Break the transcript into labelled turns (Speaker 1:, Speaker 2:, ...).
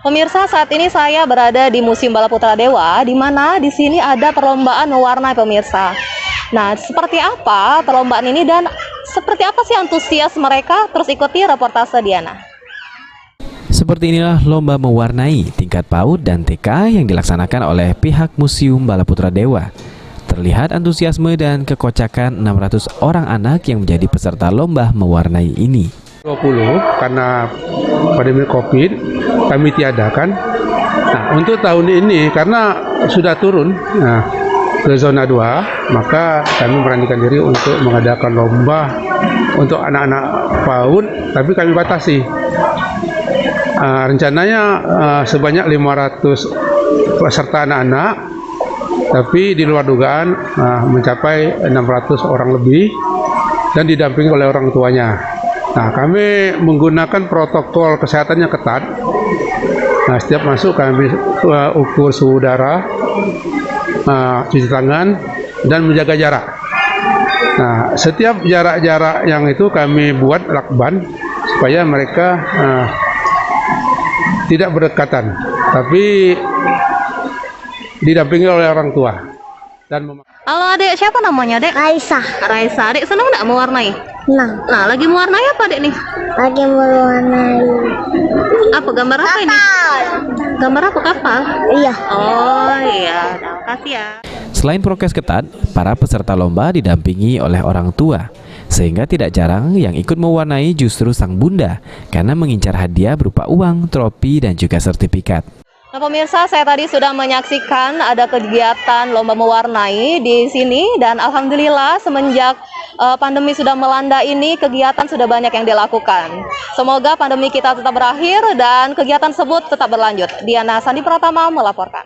Speaker 1: Pemirsa, saat ini saya berada di Museum Balaputra Dewa, di mana di sini ada perlombaan mewarnai pemirsa. Nah, seperti apa perlombaan ini dan seperti apa sih antusias mereka? Terus ikuti reportase Diana.
Speaker 2: Seperti inilah lomba mewarnai tingkat PAUD dan TK yang dilaksanakan oleh pihak Museum Balaputra Dewa. Terlihat antusiasme dan kekocakan 600 orang anak yang menjadi peserta lomba mewarnai ini.
Speaker 3: 20 karena pandemi Covid kami tiadakan. Nah, untuk tahun ini karena sudah turun ke zona 2, maka kami beranikan diri untuk mengadakan lomba untuk anak-anak PAUD, tapi kami batasi. Rencananya sebanyak 500 peserta anak-anak, tapi di luar dugaan mencapai 600 orang lebih dan didampingi oleh orang tuanya. Nah, kami menggunakan protokol kesehatan yang ketat. Nah, setiap masuk kami ukur suhu darah, cuci tangan, dan menjaga jarak. Nah, setiap jarak-jarak yang itu kami buat lakban supaya mereka tidak berdekatan, tapi didampingi oleh orang tua.
Speaker 1: Halo adek, siapa namanya adek?
Speaker 4: Raisa.
Speaker 1: Raisa, adek senang nggak mewarnai? Nah, lagi mewarnai apa adek nih?
Speaker 4: Lagi mewarnai
Speaker 1: Apa gambar apa ini? Gambar apa, kapal?
Speaker 4: Iya.
Speaker 1: Oh iya, terima kasih ya.
Speaker 2: Selain prokes ketat, para peserta lomba didampingi oleh orang tua. Sehingga tidak jarang yang ikut mewarnai justru sang bunda karena mengincar hadiah berupa uang, trofi, dan juga sertifikat.
Speaker 1: Nah pemirsa, saya tadi sudah menyaksikan ada kegiatan lomba mewarnai di sini dan alhamdulillah semenjak pandemi sudah melanda ini kegiatan sudah banyak yang dilakukan. Semoga pandemi kita tetap berakhir dan kegiatan tersebut tetap berlanjut. Diana Sandi Pratama melaporkan.